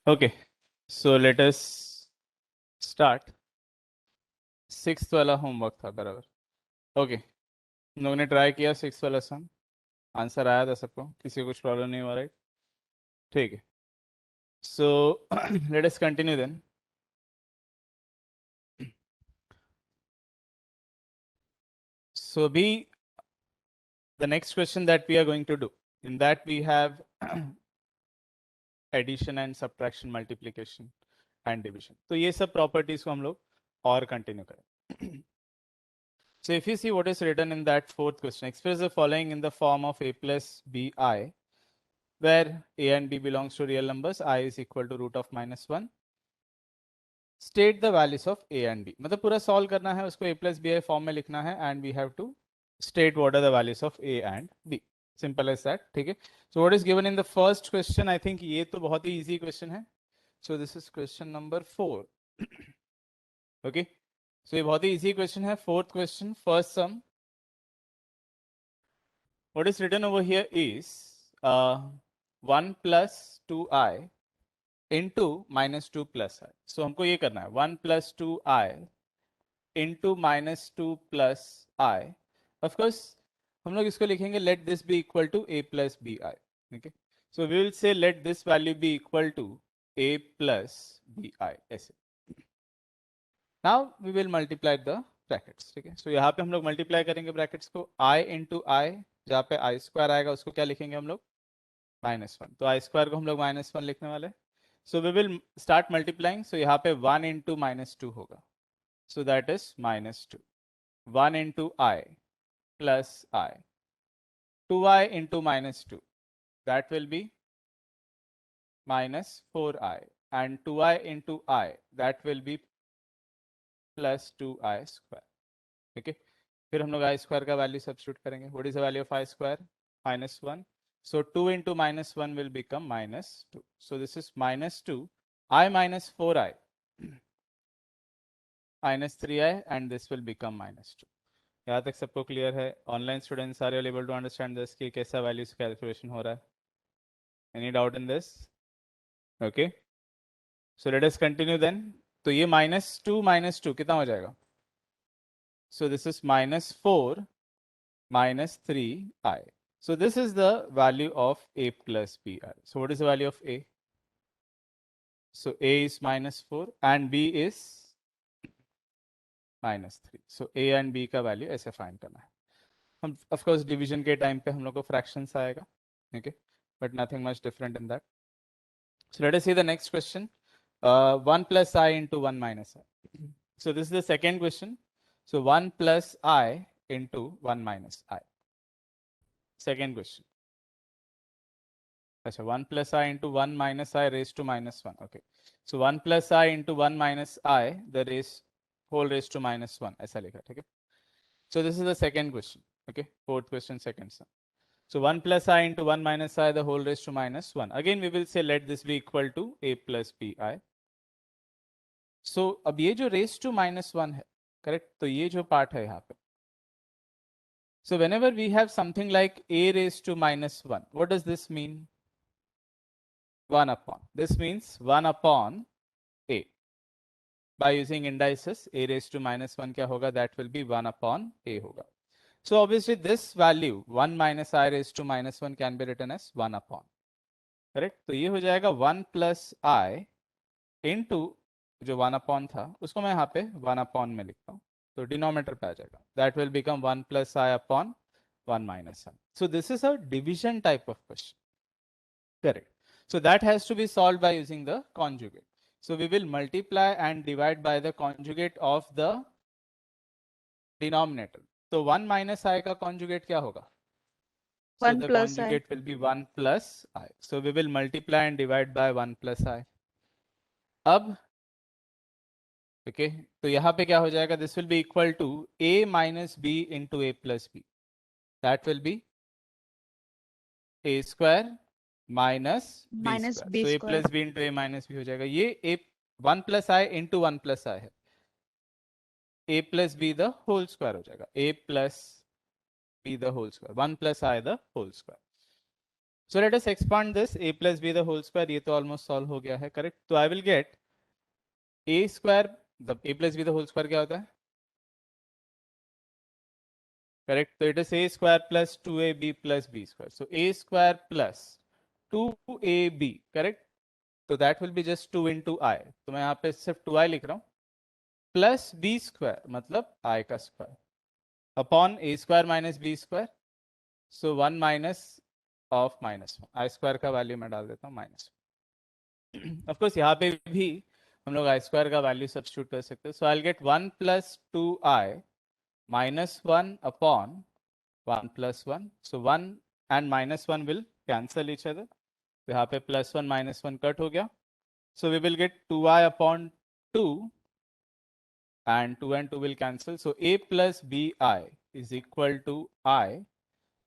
Okay, so let us start. 6th वाला homework था बराबर. ओके, हम लोगों ने ट्राई किया 6th वाला सम. आंसर आया था सबको, किसी को कुछ प्रॉब्लम नहीं हुआ, राइट? ठीक है. So let us continue then. So be the next question that we are going to do. In that we have addition and subtraction, multiplication and division. तो ये सब properties को हम लोग और continue करें. So if you see what is written in that fourth question, express the following in the form of a plus bi, where a and b belongs to real numbers, I is equal to root of -1. State the values of a and b. मतलब पूरा solve करना है, उसको a plus bi form में लिखना है, and we have to state what are the values of a and b. Simple as that. ठीक है. So what is given in the first question? I think ये तो बहुत ही easy question है. So this is question number 4. Okay. So ये बहुत ही easy question है. Fourth question, first sum. What is written over here is 1 plus 2i into minus 2 plus I. So हमको ये करना है 1 plus 2i into minus 2 plus I. Of course, हम लोग इसको लिखेंगे let this be equal to a plus bi. Okay. So we will say let this value be equal to a plus bi. ऐसे. Now we will multiply the brackets. ठीक है. So यहाँ पे हम लोग multiply करेंगे brackets को I into I, जहाँ पे I square आएगा उसको क्या लिखेंगे हम लोग? -1. तो I square को हम लोग -1 लिखने वाले. So we will start multiplying. So यहाँ पे 1 into -2 होगा. So that is -2. 1 into I plus I. 2i into -2. That will be -4i. And 2i into I. That will be plus 2i square. Okay. फिर हम लोग I square का value substitute करेंगे. What is the value of I square? -1. So 2 into -1 will become -2. So this is -2. I minus 4i. -3i and this will become -2. यहाँ तक सबको clear है? Online students are you able to understand this कि कैसा values calculation हो रहा है? Any doubt in this? Okay, so let us continue then. तो ये -2 कितना हो जाएगा? So this is -4 -3i. So this is the value of a plus bi. So what is the value of a? So a is -4 and b is -3. So a and b का value ऐसे find करना है. हम of course division के time पे हम लोग को फ्रैक्शंस आएगा. Okay, but nothing much different in that. So let us see the next question. 1 plus I into 1 minus I. So this is the second question. So 1 plus I into 1 minus I. Second question. Achha, 1 plus I into 1 minus I raised to -1. Okay. So 1 plus I into 1 minus I, the whole raised to -1. ऐसा लिखा, ठीक है? So this is the second question. Okay. Fourth question, second sum. So 1 plus I into 1 minus I, the whole raised to -1. Again, we will say let this be equal to a plus bi. So अब ये जो raise to -1 है, correct? तो ये जो part है यहाँ पे, so whenever we have something like a raised to -1, what does this mean? 1 upon. This means 1 upon a. By using indices, a raised to -1 क्या होगा? That will be 1 upon a होगा. So obviously this value 1 minus I raised to -1 can be written as 1 upon. Correct? तो ये हो जाएगा 1 plus I into जो 1 upon था उसको मैं यहाँ पे 1 अपॉन में लिखता हूँ, तो डिनोमिनेटर पे आ जाएगा. That will become 1 plus I upon 1 minus I. So this is a division type of question. Correct. So that has to be solved by using the conjugate. So we will multiply and divide by the conjugate of the denominator. तो 1 minus I का conjugate क्या होगा? So 1 the plus I. conjugate will be 1 plus I. So we will multiply and divide by 1 plus I. अब okay, तो यहाँ पे क्या हो जाएगा? This will be equal to a minus B into A plus B. That will be A square minus B Minus square. B so A square. Plus B into A minus B हो जाएगा. ये A 1 plus I into 1 plus I है. A plus B the whole square हो जाएगा. A plus B the whole square, 1 plus I the whole square. So let us expand this a plus b the whole square. ये तो almost solve हो गया है, correct? तो I will get a square, the a plus b the whole square क्या होता है? Correct? So it is a square plus 2ab plus b square. So a square plus 2ab, correct? So that will be just 2 into I. तो मैं यहाँ पे सिर्फ 2i लिख रहा हूँ, प्लस बी स्क्वायर मतलब i का square upon a square minus B square. So 1 minus of minus one, I square का वैल्यू मैं डाल देता हूँ माइनस. ऑफ कोर्स यहाँ पे भी हम लोग आई स्क्वायर का वैल्यू सब्स्टिट्यूट कर सकते हैं. So I get 1 plus 2i minus 1 upon 1 plus 1. So 1 and minus 1 will cancel each other. तो यहाँ पे plus 1 minus 1 कट हो गया. So we will get 2i upon 2 and 2 will cancel. So a plus bi is equal to I.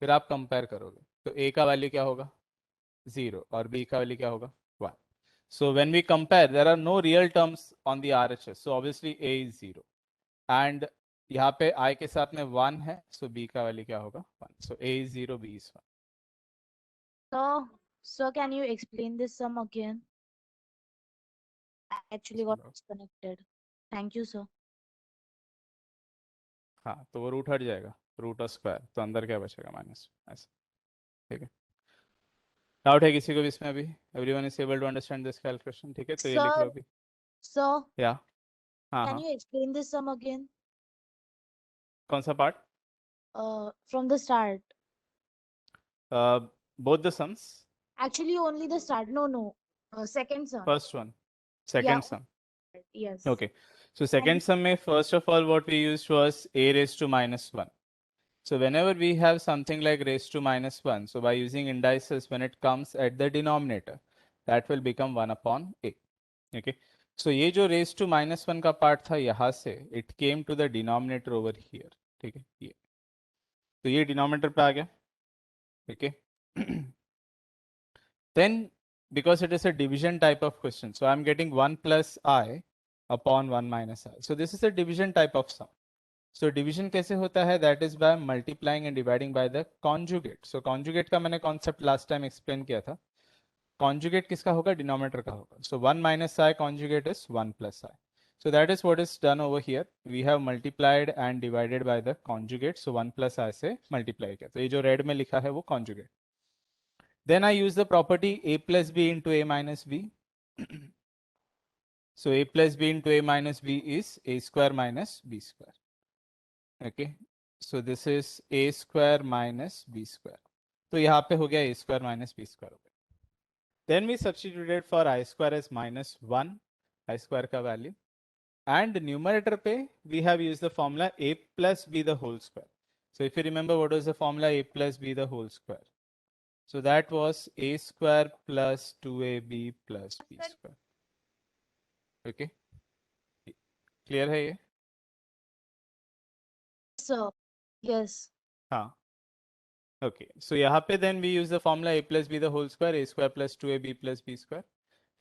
फिर आप compare करोगे तो a का वैल्यू क्या होगा 0 और b का वैल्यू क्या होगा 1. So when we compare, there are no real terms on the RHS. So obviously a is 0. And यहाँ पे i के साथ में 1 है, so b का वैल्यू क्या होगा 1. So a is 0, b is 1. So can you explain this sum again? I actually got disconnected. Thank you, sir. हाँ, तो वो रूट हट जाएगा, रूट ऑफ स्क्वायर, तो अंदर क्या बचेगा माइनस, ऐसा. ठीक है, डाउट है किसी को भी इसमें अभी? Everyone is able to understand this calculation? ठीक है, तो ये लिख लो अभी. Sir, या हाँ can हाँ, you explain this sum again? कौन सा part? From the start. Both the sums. Actually, only the start. No. Second sum. First one, Yeah. Second some. Yes. Okay, so second sum में first of all what we used was a raised to minus 1. So whenever we have something like raised to minus 1, so by using indices, when it comes at the denominator, that will become 1 upon a. Okay, so ये जो raised to minus 1 का part था यहाँ से, it came to the denominator over here. ठीक है, ये तो ये denominator पे आ गया. Okay, then because it is a division type of question, so I'm getting 1 plus I upon 1 minus I. So this is a division type of sum. So division कैसे होता है? That is by multiplying and dividing by the conjugate. So conjugate का मैंने concept last time explain किया था. Conjugate किसका होगा? Denominator का होगा. So 1 minus I conjugate is 1 plus I. So that is what is done over here. We have multiplied and divided by the conjugate. So 1 plus I से multiply किया. तो ये जो red में लिखा है वो conjugate. Then I use the property a plus b into a minus b. So a plus b into a minus b is a square minus b square. Okay, so this is a square minus b square. तो यहाँ पे हो गया a square minus b square हो गया. Then we substituted for I square as minus 1, I square का value. And numerator पे we have used the formula a plus b the whole square. So if you remember what was the formula a plus b the whole square? So that was a square plus 2ab plus b square. Okay, clear है ये? Sir. Yes. हाँ. Okay, so यहाँ पे then we use the formula a plus b the whole square, a square plus 2ab plus b square.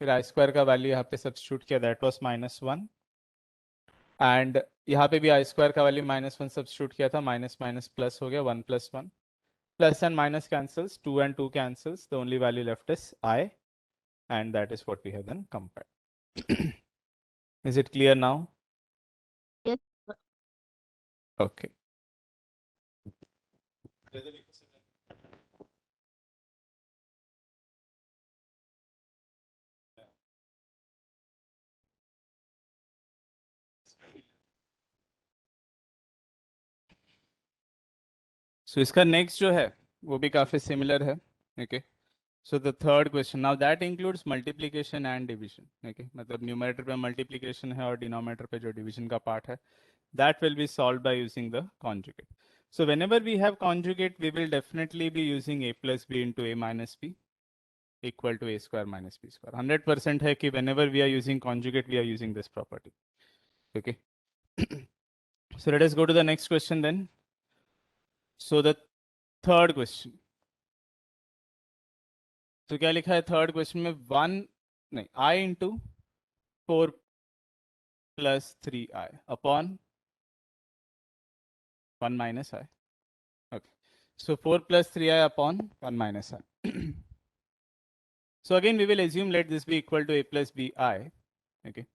फिर I square का value यहाँ पे substitute किया, that was minus 1. एंड यहाँ पे भी I square का वैल्यू minus 1 सब्स्टिट्यूट किया था, माइनस माइनस प्लस हो गया, 1 plus 1. Plus and minus cancels, 2 and 2 cancels, the only value left is I, and that is what we have then compared. Is it clear now? Yes. Okay. So इसका next जो है वो भी काफी similar है. Okay, so the third question now that includes multiplication and division. Okay, मतलब numerator पे multiplication है और denominator पे जो division का part है, that will be solved by using the conjugate. So whenever we have conjugate, we will definitely be using a plus b into a minus b equal to a square minus b square. 100% है कि whenever we are using conjugate, we are using this property. Okay. So let us go to the next question then. So the third question. तो क्या लिखा है third question में? 1 नहीं I into 4 plus 3i upon 1 minus I. Okay, so 4 plus 3i upon 1 minus I. So again, we will assume let this be equal to a plus bi, okay,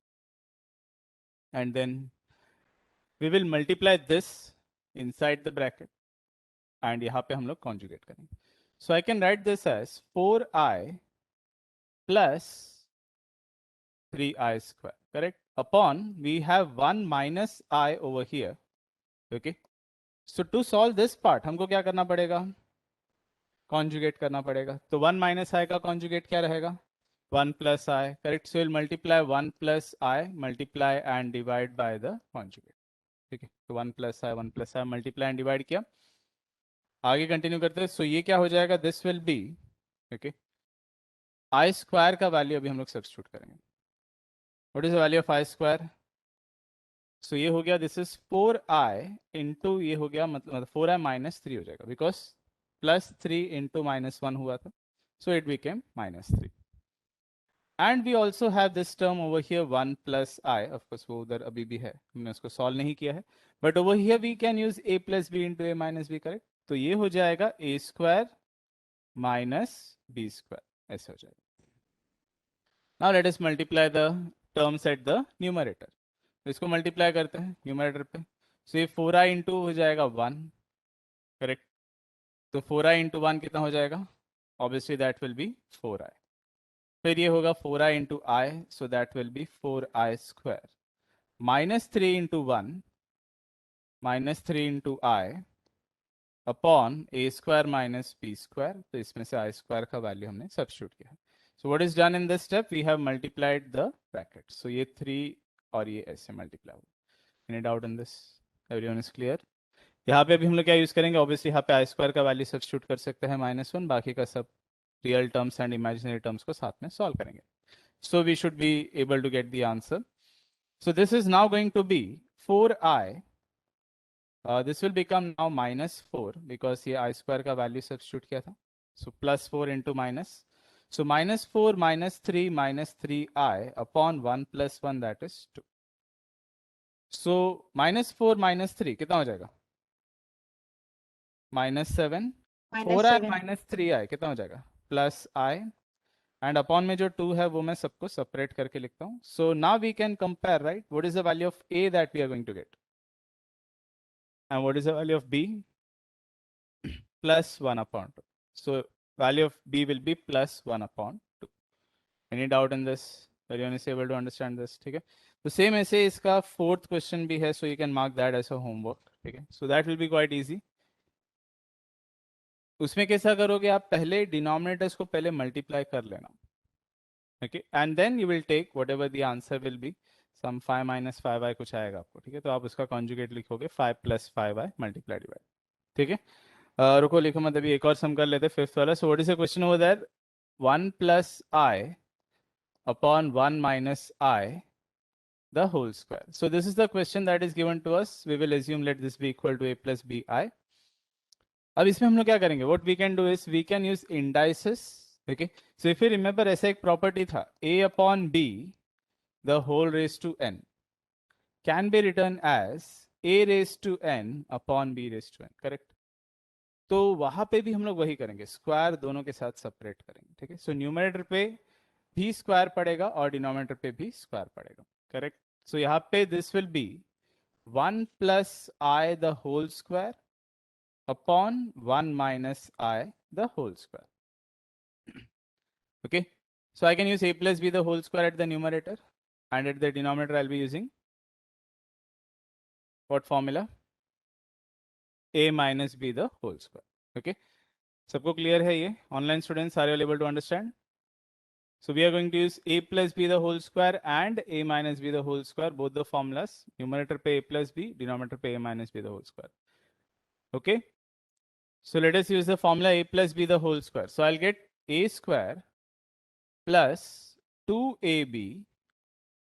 and then we will multiply this inside the bracket, and यहाँ पे हम लोग conjugate करेंगे. So I can write this as 4i plus 3i square, correct? Upon we have 1 minus I over here, okay? So to solve this part, हमको क्या करना पड़ेगा? Conjugate करना पड़ेगा. तो 1 minus I का conjugate क्या रहेगा? 1 plus I, correct? So we'll multiply 1 plus I, multiply and divide by the conjugate. ठीक है? तो 1 plus I multiply and divide किया. आगे कंटिन्यू करते हैं. सो ये क्या हो जाएगा? This will be, okay, I square का वैल्यू अभी हम लोग सब्स्टिट्यूट करेंगे. What is the value of I square? So ये हो गया, दिस इज 4i इंटू, ये हो गया मतलब 4i माइनस 3 हो जाएगा, बिकॉज प्लस 3 इंटू -1 हुआ था, so it became -3. And we also have this term over here 1 plus I, of course वो उधर अभी भी है, हमने उसको सॉल्व नहीं किया है, but over here we can use a plus B into a minus B, correct? तो ये हो जाएगा a square minus B square, ऐसे हो जाएगा. Now let us multiply the terms at the numerator. तो इसको मल्टीप्लाई करते हैं न्यूमरेटर पे. सो ये 4i इंटू हो जाएगा 1, करेक्ट? तो 4i इंटू 1 कितना हो जाएगा? Obviously that will be 4i. फिर ये होगा 4i into I, so that will be 4i square minus 3 into 1 minus 3 into I upon A square minus B square. तो इसमें से आई स्क्वायर का वैल्यू हमने सब्स्टिट्यूट किया है. So what is done in this step? We have multiplied the brackets. So ये 3 और ये ऐसे मल्टीप्लाई हो. Any doubt in this? Everyone is clear? यहाँ पे अभी हम लोग क्या यूज करेंगे? ऑब्वियसली यहाँ पे आई स्क्वायर का वैल्यू सब्स्टिट्यूट कर सकते हैं -1, बाकी का सब real terms and imaginary terms को साथ में सॉल्व करेंगे. So we should be able to get the answer. So this is now going to be 4i. This will become now -4 because ये आई स्क्वायर का वैल्यू सब्स्टिट्यूट किया था. So +4 into minus. So -4 minus 3 minus 3i upon 1 plus 1, that is 2. So -4 minus 3 कितना हो जाएगा? -7. 4i minus 3i कितना हो जाएगा? +i. एंड अपॉन में जो 2 है वो मैं सबको सेपरेट करके लिखता हूँ. So now we can compare, right? What is the value of a that we are going to get? And what is the value of b? +1 upon 2. So value of b will be +1 upon 2. Any doubt in this? Everyone is able to understand this? ठीक है? तो same ऐसे इसका 4th question भी है, so you can mark that as a homework. ठीक है? So that will be quite easy. उसमें कैसा करोगे आप? पहले डिनोमिनेटर्स को पहले मल्टीप्लाई कर लेना, okay, and then you will take whatever the answer will be. Sum 5 minus 5i कुछ आएगा आपको, ठीक है? तो आप उसका कॉन्जुगेट लिखोगे 5 plus 5i मल्टीप्लाई डिवाइड. ठीक है? रुको, लिखो मत, अभी एक और सम कर लेते, 5th वाला. So what is the question over there? 1 plus i upon 1 minus I the whole square. So this is the question that is given to us. We will assume let this be equal to a plus bi. अब इसमें हम लोग क्या करेंगे? What we can do is we can use indices. Okay. So if you remember, ऐसा एक property था, a upon b the whole raised to n can be written as a raised to n upon b raised to n. Correct? तो वहां पे भी हम लोग वही करेंगे, स्क्वायर दोनों के साथ सेपरेट करेंगे. ठीक है? सो न्यूमरेटर पे भी स्क्वायर पड़ेगा और डिनोमिनेटर पे भी स्क्वायर पड़ेगा. करेक्ट? सो यहाँ पे this will be 1 plus I the whole square upon 1 minus I the whole square. Okay, so I can use a plus b the whole square at the numerator, and at the denominator I'll be using what formula? A minus b the whole square. Okay, सबको clear है ये? Online students, are you all able to understand? So we are going to use a plus b the whole square and a minus b the whole square, both the formulas. Numerator पे a plus b, denominator पे a minus b the whole square. Okay, so let us use the formula a plus b the whole square. So I'll get a square plus 2ab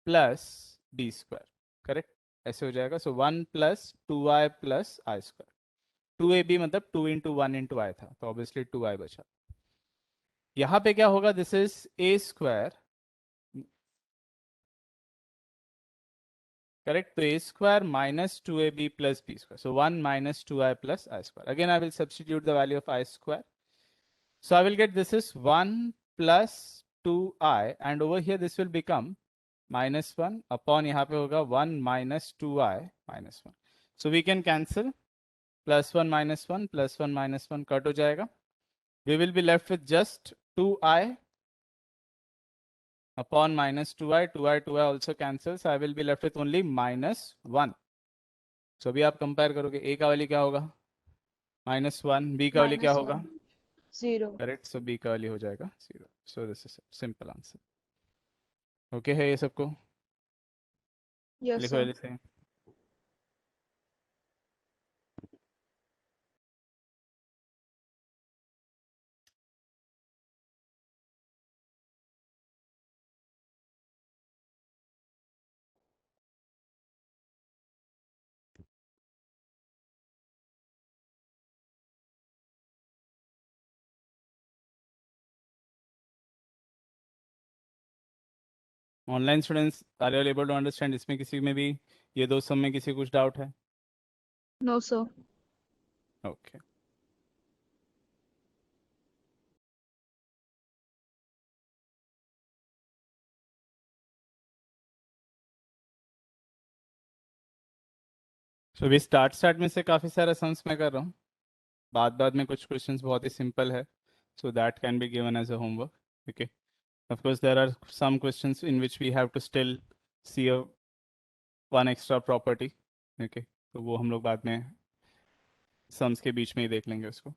plus b square. Correct? ऐसे हो जाएगा. So 1 plus 2i plus I square. 2ab मतलब 2 into 1 into I था, तो obviously 2i बचा. यहाँ पे क्या होगा? This is a square, correct? तो a square minus 2ab plus b square. So 1 minus 2i plus I square. Again I will substitute the value of I square. So I will get this is 1 plus 2i and over here this will become -1 upon यहाँ पे होगा 1 minus 2i minus 1. So we can cancel +1 minus 1 +1 minus 1 cut हो जाएगा. We will be left with just 2i upon minus 2i. 2i also cancels. I will be left with only -1. So अभी आप compare करोगे a का value क्या होगा -1, b का value क्या होगा 0. करेक्ट. सो b का वैल्यू हो जाएगा 0. So this is simple answer. Okay है ये सबको. Yes, लिखो sir. जल्दी से. Online students are you able to understand. इसमें किसी में भी ये दो सम में किसी को कुछ डाउट है? No, sir. ओके. सो अभी स्टार्ट में से काफ़ी सारा सम्स मैं कर रहा हूँ. बाद में कुछ क्वेश्चंस बहुत ही सिंपल है. So that can be given as a homework. Okay. Of course, there are some questions in which we have to still see one extra property. Okay, तो वो हम लोग बाद में sums के बीच में ही देख लेंगे उसको.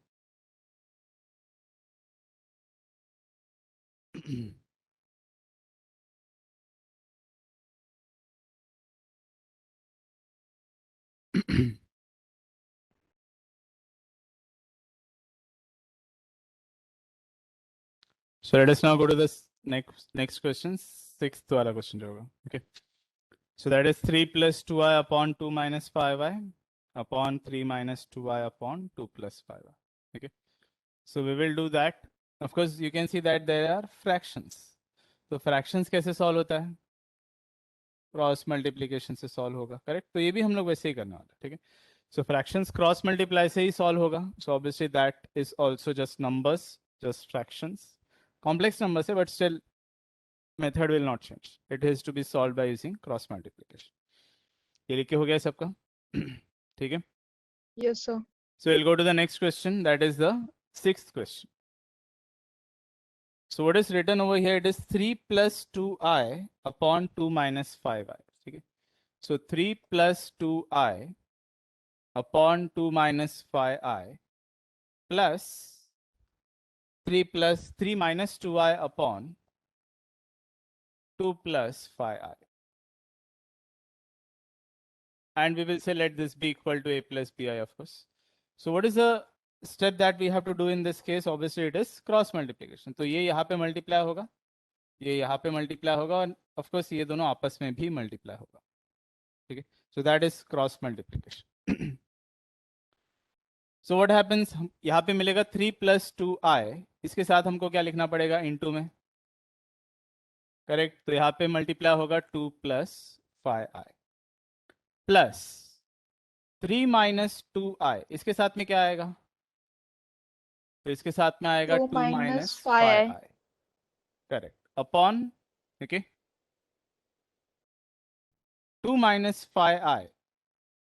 So let us now go to the next question. Sixth वाला question जो होगा. Okay. So that is 3 plus 2i upon 2 minus 5i upon 3 minus 2i upon 2 plus 5i. Okay. So we will do that. Of course, you can see that there are fractions. तो fractions कैसे solve होता है? Cross multiplication से solve होगा. Correct. तो ये भी हम लोग वैसे ही करने वाले. ठीक है. सो फ्रैक्शंस क्रॉस मल्टीप्लाई से ही सॉल्व होगा. So obviously that is also just numbers, just fractions. Complex numbers है but still method will not change. It has to be solve by using cross multiplication. ये लिख के हो गया सबका? ठीक है. Yes, sir. So we'll go to the next question. That is the sixth question. So what is written over here? It is 3 plus 2i upon 2 minus 5i. Okay. So 3 plus 2i upon 2 minus 5i plus 3 minus 2i upon 2 plus 5i. And we will say let this be equal to a plus bi, of course. So what is the step that we have to do in this case? Obviously it is cross multiplication. तो ये यहाँ पे multiply होगा, ये यहाँ पे multiply होगा और of course ये दोनों आपस में भी multiply होगा. ठीक है. So that is cross multiplication. So what happens? यहाँ पे मिलेगा 3 plus 2i. इसके साथ हमको क्या लिखना पड़ेगा? इंटू में. करेक्ट. तो यहाँ पे मल्टीप्लाई होगा 2 plus 5i plus 3 minus 2i. इसके साथ में क्या आएगा? तो इसके साथ में आएगा 2 minus 5i. Correct. Upon okay 2 minus 5i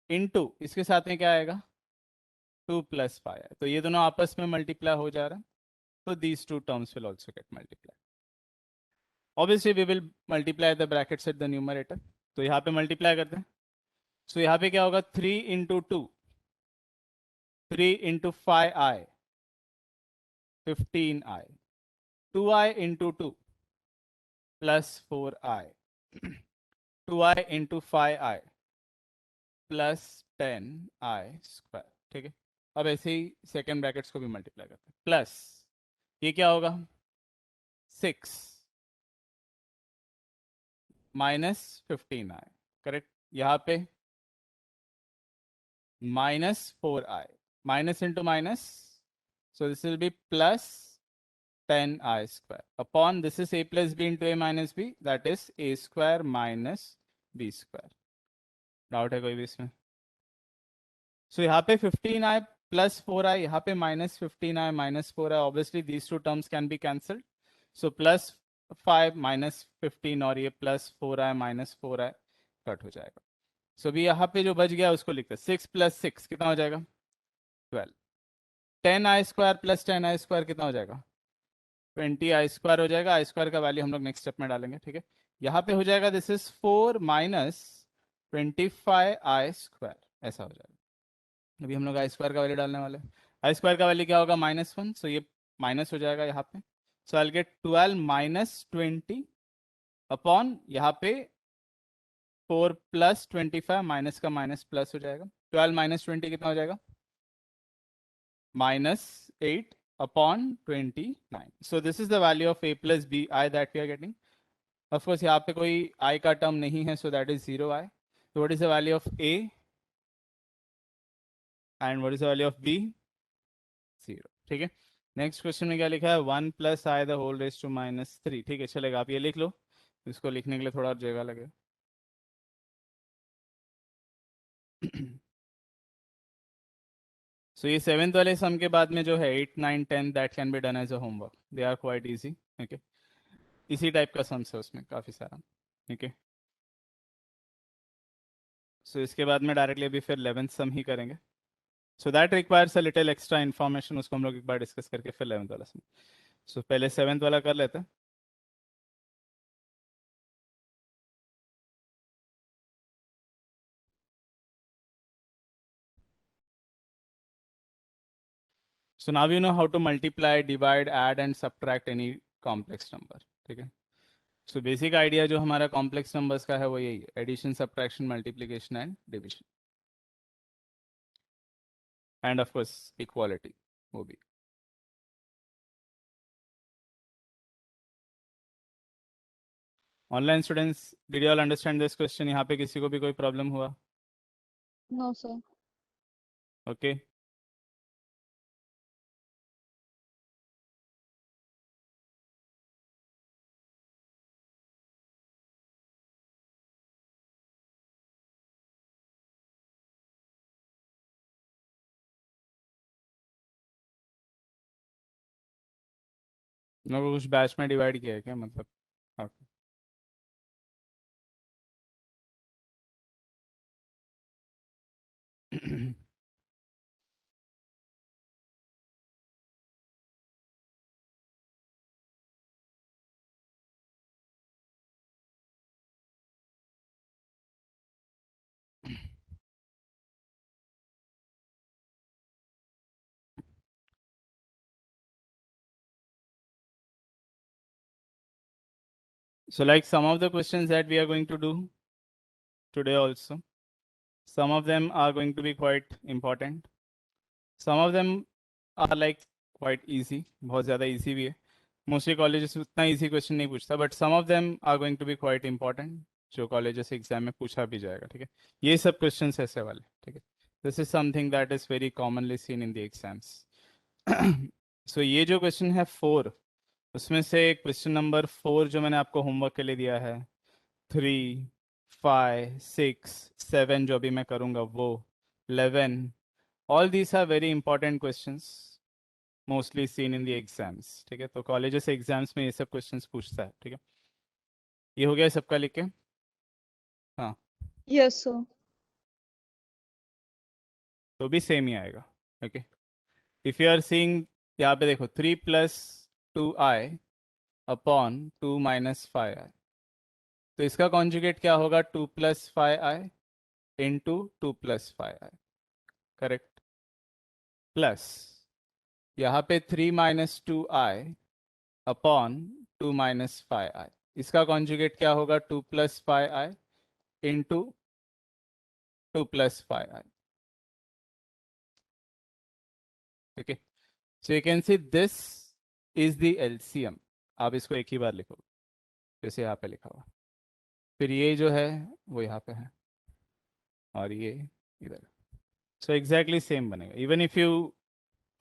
into इसके साथ में क्या आएगा? 2 plus 5i. तो ये दोनों आपस में मल्टीप्लाई हो जा रहा है. तो these two terms will also get multiplied. Obviously we will multiply the brackets at the numerator. तो यहाँ पे मल्टीप्लाई करते हैं. सो यहाँ पे क्या होगा? 3 into 2, 3 into 5i 15i, 2i into 2 plus 4i, 2i into 5i plus 10i square. ठीक है. अब ऐसे ही सेकेंड ब्रैकेट्स को भी मल्टीप्लाई करते हैं. प्लस ये क्या होगा? 6 माइनस 15i. करेक्ट. यहाँ पे minus 4i, minus into minus, so this will be plus 10i square upon this is a plus b into a minus b, that is a square minus b square. Doubt है कोई भी इसमें? सो यहाँ पे 15i plus 4i, यहाँ पे minus 15i minus 4i, obviously these two terms can be cancelled. So plus 5 minus 15 और ये plus 4i minus 4i cut हो जाएगा। सो अभी यहाँ पे जो बच गया उसको लिखते हैं 6 प्लस 6 कितना हो जाएगा 12। 10i square plus 10i square कितना हो जाएगा 20i स्क्वायर हो जाएगा। आई स्क्वायर का वैल्यू हम लोग नेक्स्ट स्टेप में डालेंगे, ठीक है। यहाँ पे हो जाएगा this is 4 minus 25i square, ऐसा हो जाएगा। अभी हम लोग आई स्क्वायर का वैल्यू डालने वाले हैं। आई स्क्वायर का वैल्यू क्या होगा -1, सो ये माइनस हो जाएगा यहाँ पे। सो आई गेट 12 माइनस 20 अपॉन यहाँ पे 4 प्लस 25, माइनस का माइनस प्लस हो जाएगा। 12 माइनस 20 कितना हो जाएगा -8 upon 29. So this is the value of a plus b I that we are getting. Of course यहाँ पे कोई I का टर्म नहीं है, so that is 0i. So what is the value of a and what is the value of b? 0. ठीक है। Next question में क्या लिखा है 1 plus I the whole raise to -3। ठीक है, चलेगा, आप ये लिख लो, इसको लिखने के लिए थोड़ा जगह लगेगा। सो ये 7th वाले सम के बाद में जो है 8, 9, 10 that can be done as a homework, they are quite easy. Okay, इसी टाइप का सम्स है उसमें काफ़ी सारा, ठीक है। सो इसके बाद में डायरेक्टली अभी फिर 11th सम ही करेंगे। So that requires a little extra information, उसको हम लोग एक बार डिस्कस करके फिर 11th वाला सम। सो पहले 7th वाला कर लेते हैं। So now you know how to multiply, divide, add and subtract any complex number, ठीक है। सो बेसिक आइडिया जो हमारा कॉम्प्लेक्स नंबर्स का है वो यही है, addition, subtraction, multiplication and division, and of course equality वो भी। Online students, did you all understand this question? यहाँ पे किसी को भी कोई प्रॉब्लम हुआ? No, sir. ओके, लोगों को कुछ बैच में डिवाइड किया है क्या, मतलब? Okay. So like some of the questions that we are going to do today also, some of them are going to be quite important. Some of them are like quite easy, बहुत ज़्यादा easy भी है। Mostly colleges उतना easy question नहीं पूछता, but some of them are going to be quite important, जो colleges exam में पूछा भी जाएगा, ठीक है। ये सब questions ऐसे वाले, ठीक है। This is something that is very commonly seen in the exams. So ये जो question है 4, उसमें से क्वेश्चन नंबर 4 जो मैंने आपको होमवर्क के लिए दिया है, 3, 5, 6, 7 जो अभी मैं करूँगा वो, 11, all these are very important questions, mostly seen in the exams, ठीक है। तो कॉलेजेस एग्जाम्स में ये सब क्वेश्चंस पूछता है, ठीक है। ये हो गया सबका लिख के? हाँ, Yes, sir. तो भी सेम ही आएगा, okay. If you are seeing, यहाँ पे देखो 3 plus 2i upon 2 minus 5i, तो इसका कॉन्जुगेट क्या होगा 2 plus 5i into 2 plus 5i, correct. Plus यहाँ पे 3 minus 2i upon 2 minus 5i, इसका कॉन्जुगेट क्या होगा 2 plus 5i into 2 plus 5i, ठीक है। So you can see this is the LCM. आप इसको एक ही बार लिखो जैसे यहाँ पे लिखा हुआ, फिर ये जो है वो यहाँ पे है और ये इधर। सो एग्जैक्टली सेम बनेगा, even if you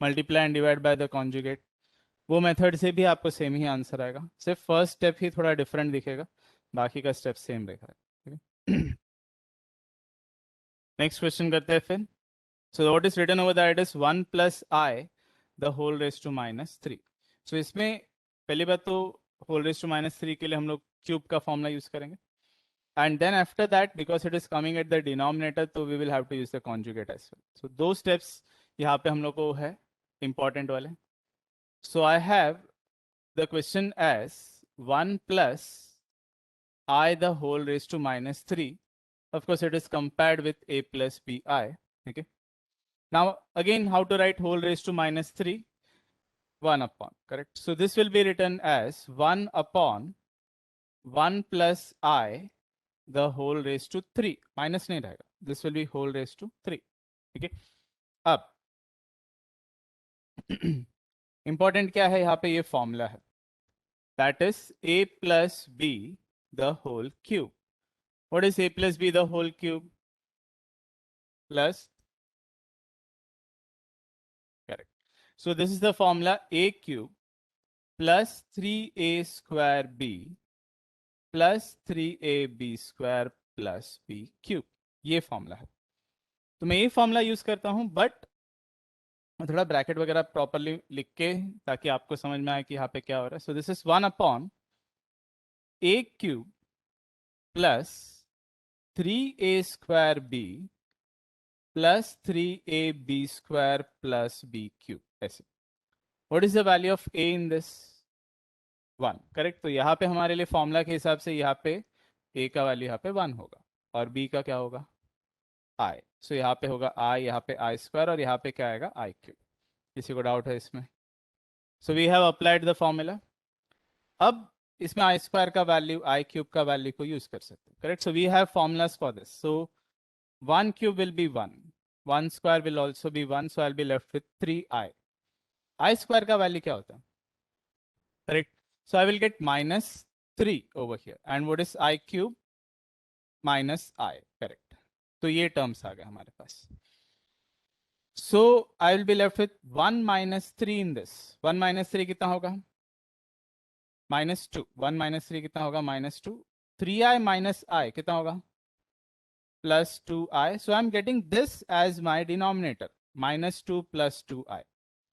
multiply and divide by the conjugate, वो मेथड से भी आपको सेम ही आंसर आएगा, सिर्फ फर्स्ट स्टेप ही थोड़ा डिफरेंट दिखेगा, बाकी का स्टेप सेम रहेगा, ठीक है। नेक्स्ट क्वेश्चन करते हैं फिर। So what is written over that is 1 plus I the whole raise to -3। So इसमें पहली बात तो होल रेज टू माइनस 3 के लिए हम लोग क्यूब का फॉर्मूला यूज करेंगे. And then after that, because it is coming at the denominator, so we will have to use the conjugate as well. So those steps यहाँ पे हम लोग को है important वाले. So I have the question as 1 plus I the whole raised to minus 3. Of course, it is compared with a plus bi. Okay. Now again, how to write whole raised to minus 3? 1 upon, correct? So this will be written as 1 upon 1 plus I the whole raised to 3. Minus नहीं रहेगा, this will be whole raised to 3. ठीक है. अब important क्या है यहाँ पे, ये फॉर्मूला है, that is a plus b the whole cube. What is a plus b the whole cube? Plus, correct. So this is the formula a cube plus 3a square b plus 3ab square plus b cube. ये formula है. तो मैं ये formula use करता हूं, but थोड़ा bracket वगैरह properly लिख के, ताकि आपको समझ में आए कि यहाँ पे क्या हो रहा है. So this is 1 upon a cube plus 3a square b plus 3ab square plus b cube. ऐसे. What is the value of a in this? 1, correct. तो यहाँ पे हमारे लिए फॉर्मूला के हिसाब से यहाँ पे a का वैल्यू यहाँ पे 1 होगा और b का क्या होगा? i. सो यहाँ पे होगा i, यहाँ पे i स्क्वायर और यहाँ पे क्या आएगा? i cube. किसी को डाउट है इसमें? So we have applied the formula. अब इसमें आई स्क्वायर का वैल्यू, आई क्यूब का वैल्यू को यूज कर सकते हैं, correct. So we have formulas for this. So 1 cube will be 1, 1 square will also be 1, so I will be left with 3i. I square का value क्या होता है? Correct. So I will get minus 3 over here. And what is i cube? Minus i, correct. तो ये terms आ गए हमारे पास. So I will be left with 1 minus 3 in this. 1 minus 3 कितना होगा? माइनस 2. 1 माइनस 3 कितना होगा? माइनस 2. 3i माइनस आई कितना होगा? Plus 2i. So I am getting this as my denominator, minus 2 plus 2i.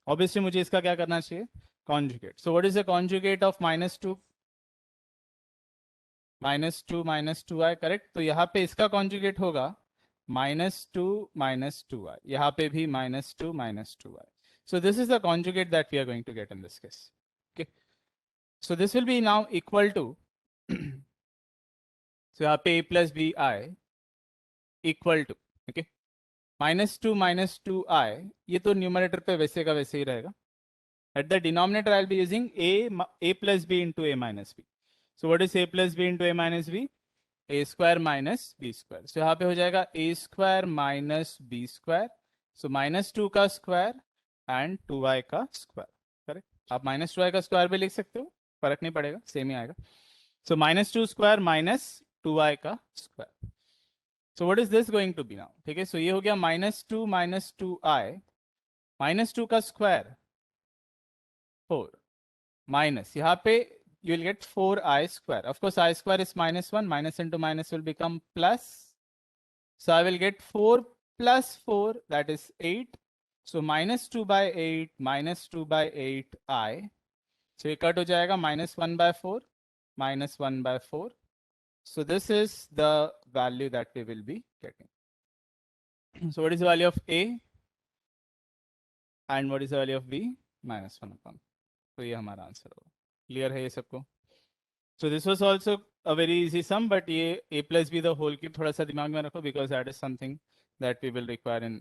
Obviously मुझे इसका क्या करना चाहिए? Conjugate. So what is the conjugate of minus 2? Minus 2 minus 2i, correct. तो यहाँ पे इसका कॉन्जुगेट होगा माइनस 2 माइनस 2i. यहाँ पे भी minus 2 minus 2i. So this is the conjugate that we are going to get in this case. Okay. So this will be now equal to so यहाँ पे a plus b I equal to, okay, minus 2 I. ये तो numerator पे वैसे का वैसे ही रहेगा. At the denominator I'll be using a plus b into a minus b. So what is a plus b into a minus b? a square minus b square. So यहाँ पे हो जाएगा a square minus b square. So minus 2 का square and 2i का square, correct. आप minus 2i का square भी लिख सकते हो, फर्क नहीं पड़ेगा, सेम ही आएगा. So minus 2 square minus 2i का square. So what is this going to be now? ठीक है. सो ये हो गया माइनस 2i माइनस 2 का स्क्वायर 4 माइनस यहाँ पे you will get 4i square. Of course, I square is minus 1. Minus into minus will become plus. So I will get 4 plus 4, that is 8. So minus 2 by 8 minus 2 by 8 I. So ये cut हो जाएगा minus 1 by 4 minus 1 by 4. So this is the value that we will be getting. So what is the value of A? And what is the value of B? Minus 1 upon. तो ये हमारा answer होगा. Clear है ये सबको? So this was also a very easy sum, but ये a plus b the whole cube थोड़ा सा दिमाग में रखो, because that is something that we will require in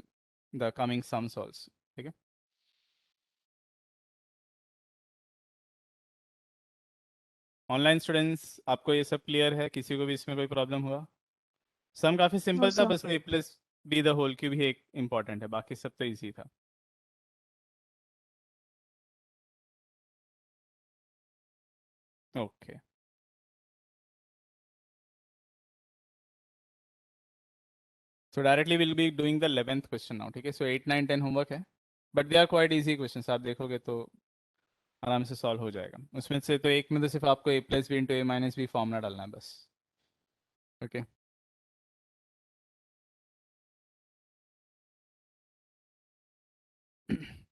the coming sums also. ठीक है. ऑनलाइन स्टूडेंट्स, आपको ये सब क्लियर है? किसी को भी इसमें कोई प्रॉब्लम हुआ? सम काफी सिंपल था, sir. बस a plus b the whole cube ही एक इम्पॉर्टेंट है, बाकी सब तो इजी था. Okay. So directly will be doing the 11th question now. ठीक है. सो 8 9 10 होमवर्क है, but they are quite easy questions. आप देखोगे तो आराम से सॉल्व हो जाएगा. उसमें से तो एक में तो सिर्फ आपको a plus B into A minus b formula डालना है बस. ओके.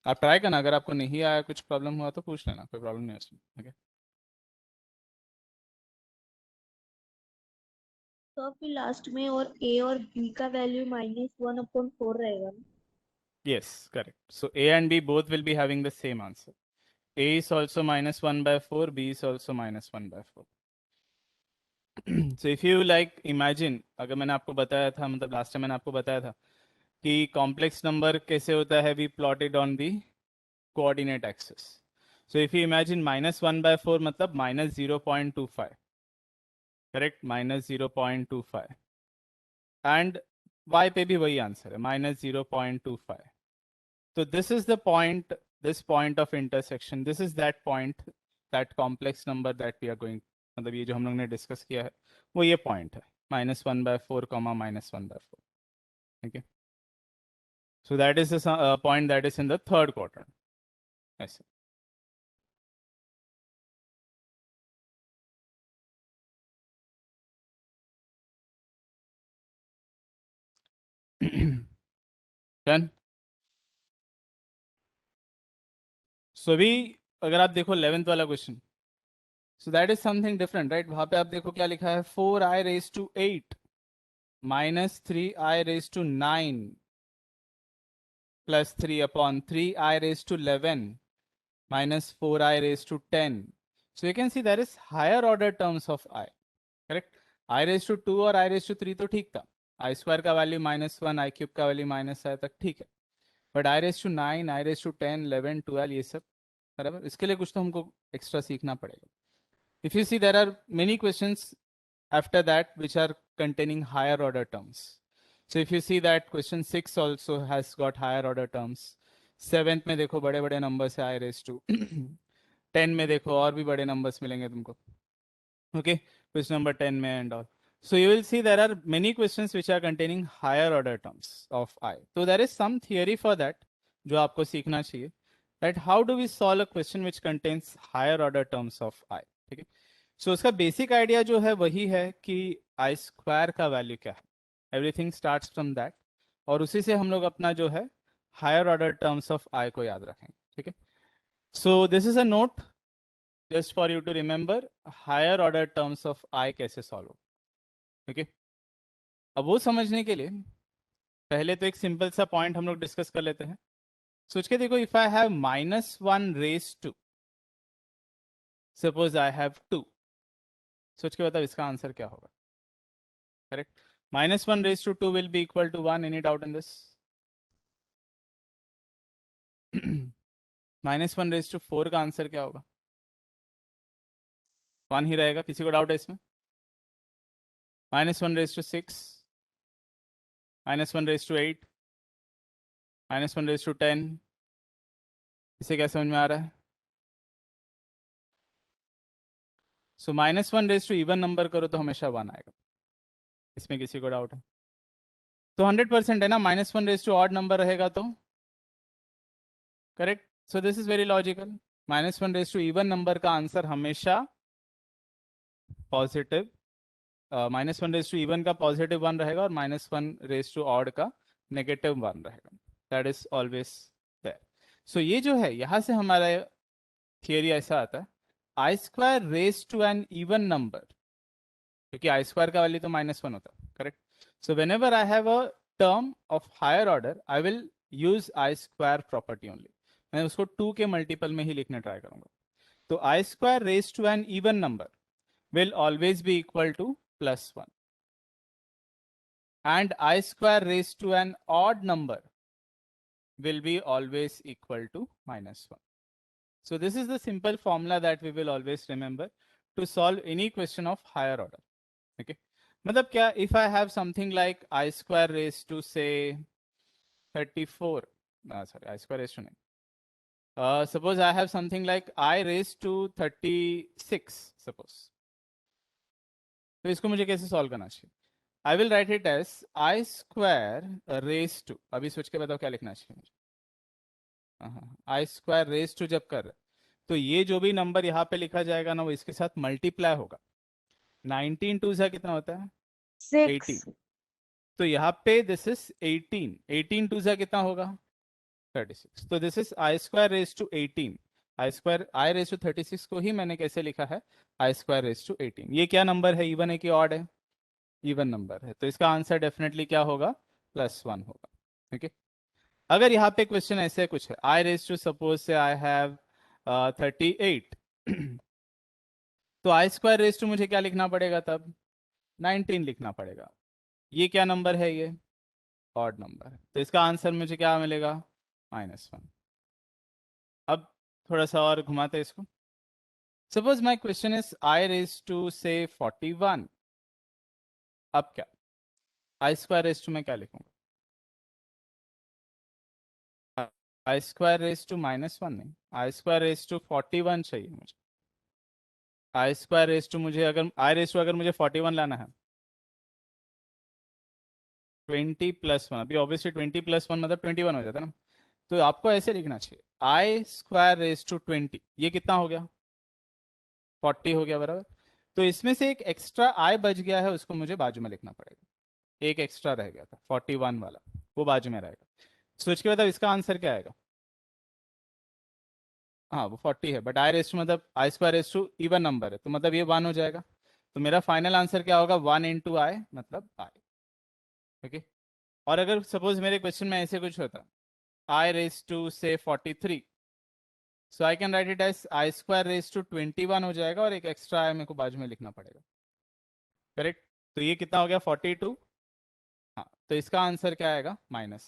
आप ट्राई करना, अगर आपको नहीं आया, कुछ प्रॉब्लम हुआ तो पूछ लेना, कोई प्रॉब्लम नहीं है उसमें. ओके. तो फिर लास्ट में और a और b का वैल्यू -1/4 रहेगा ना? Yes, correct. So A and B both will be having the same answer. A is also -1/4, B is also -1/4. So if you like imagine, अगर मैंने आपको बताया था, मतलब लास्ट टाइम मैंने आपको बताया था कि कॉम्प्लेक्स नंबर कैसे होता है, we plotted on the coordinate axis. So if you imagine -1/4 मतलब -0.25, करेक्ट, -0.25, एंड y पे भी वही आंसर है -0.25. So this is the point, this point of intersection, this is that point, that complex number that we are going, मतलब ये जो हम लोग ने डिस्कस किया है वो ये पॉइंट है -1/4, -1/4. Okay, so that is the point that is in the third quadrant. ऐसे. Done. So अभी अगर आप देखो 11th वाला question, so that is something different, right? वहां पे आप देखो क्या लिखा है, 4i raised to 8 -3i raised to 9 plus 3 upon 3i raised to 11 minus 4i raised to 10. So you can see there is higher order terms of I, correct? I raised to 2 और I raised to 3 तो ठीक था. I square का value -1, I cube का value -i तक ठीक है. But I raised to 9, I raised to 10, 11, 12 ये सब बराबर. इसके लिए कुछ तो हमको एक्स्ट्रा सीखना पड़ेगा. If you see, there are many questions after that which are containing higher order terms. So if you see that question 6 also has got higher order terms. 7th में देखो बड़े बड़े नंबर से I raised to 10 में देखो और भी बड़े नंबर्स मिलेंगे तुमको. Okay, question number 10 में and all. So you will see there are many questions which are containing higher order terms of I. So there is some theory for that जो आपको सीखना चाहिए. That how do we solve a question which contains higher order terms of I? ठीक है. So उसका basic idea जो है वही है कि आई स्क्वायर का वैल्यू क्या है. एवरीथिंग स्टार्ट्स फ्रॉम दैट, और उसी से हम लोग अपना जो है higher order terms of i को याद रखेंगे. ठीक है. So this is a note just for you to remember higher order terms of i कैसे सॉल्व हो. ठीक है. अब वो समझने के लिए पहले तो एक सिंपल सा पॉइंट हम लोग डिस्कस कर लेते हैं. सोच के देखो, if I have -1 raise to, suppose I have 2, सोच के बताओ इसका आंसर क्या होगा. Correct. -1 raised to 2 will be equal to 1. Any doubt in this? -1 raised to 4 का आंसर क्या होगा? 1 ही रहेगा. किसी को डाउट है इसमें? -1 raised to 6, -1 raised to 8, -1 raised to 10. इसे क्या समझ में आ रहा है? सो -1 raised to इवन नंबर करो तो हमेशा 1 आएगा. इसमें किसी को डाउट है? तो 100% है ना. -1 raised to ऑड नंबर रहेगा तो correct. So this is very logical. -1 raised to even number का आंसर हमेशा पॉजिटिव, -1 रेज टू इवन का पॉजिटिव 1 रहेगा और -1 रेज टू ऑड का -1 रहेगा. That is always there. So ये जो है यहाँ से हमारा थियरी ऐसा आता है, i square raise to an even number, क्योंकि आई स्क्वायर का वैल्यू तो -1 होता है. Correct. So when I have a term of higher order I will use i square property only. मैं उसको 2 के मल्टीपल में ही लिखने ट्राई करूंगा. तो i square raise to an even number will always be equal to +1, and I square raised to an odd number will be always equal to -1. So this is the simple formula that we will always remember to solve any question of higher order. Okay, मतलब क्या, if I have something like I square raised to say 34, sorry, I square raised to 9. Suppose I have something like I raised to 36, suppose. तो इसको मुझे कैसे solve करना चाहिए? I will write it as i square raise to. अभी सोच के बताओ क्या लिखना चाहिए मुझे. आई स्क्वायर रेज टू जब कर, तो ये जो भी नंबर यहाँ पे लिखा जाएगा ना वो इसके साथ मल्टीप्लाई होगा. 19 2 सा कितना होता है? 18. 6. तो यहाँ पे दिस इज 18. 18 2 सा कितना होगा? 36. तो this is i square raise to 18. I square i raise to 36 को ही मैंने कैसे लिखा है? I square raise to 18. ये क्या नंबर है? इवन है कि ऑड है? इवन नंबर है, तो इसका आंसर डेफिनेटली क्या होगा, +1 होगा। ओके, अगर यहाँ पे क्वेश्चन ऐसे कुछ है, आई रेज टू सपोज से आई हैव 38 तो आई स्क्वायर रेज टू मुझे क्या लिखना पड़ेगा तब, 19 लिखना पड़ेगा। ये क्या नंबर है, ये ऑड नंबर है, तो इसका आंसर मुझे क्या मिलेगा, -1। अब थोड़ा सा और घुमाते हैं इसको। Suppose my question is i raise to से 41, अब क्या, आई स्क्वायर रेज टू में क्या लिखूंगा, आई स्क्वायर रेज टू -1 नहीं, आई स्क्वायर रेज टू 41 चाहिए मुझे। आई स्क्वायर रेज टू मुझे अगर आई रेज टू अगर मुझे 41 लाना है, 20+1, अभी ऑब्वियसली 20+1 मतलब 21 हो जाता है ना, तो आपको ऐसे लिखना चाहिए आई स्क्वायर रेज टू 20, ये कितना हो गया, 40 हो गया बराबर। तो इसमें से एक एक्स्ट्रा आई बच गया है, उसको मुझे बाजू में लिखना पड़ेगा, एक एक्स्ट्रा रह गया था 41 वाला, वो बाजू में रहेगा। सोच के बताओ इसका आंसर क्या आएगा। हाँ वो 40 है, बट आई रेस टू मतलब i square raise to even number है, तो मतलब ये 1 हो जाएगा। तो मेरा फाइनल आंसर क्या होगा, 1 इंटू आई मतलब आई। ओके, और अगर सपोज मेरे क्वेश्चन में ऐसे कुछ होता, आई रेस टू से 43, so I can write it as i square raise to 21 हो जाएगा, और एक एक्स्ट्रा आई मेरे को बाजू में लिखना पड़ेगा। करेक्ट, तो ये कितना हो गया 42। हाँ, तो इसका आंसर क्या आएगा, -i।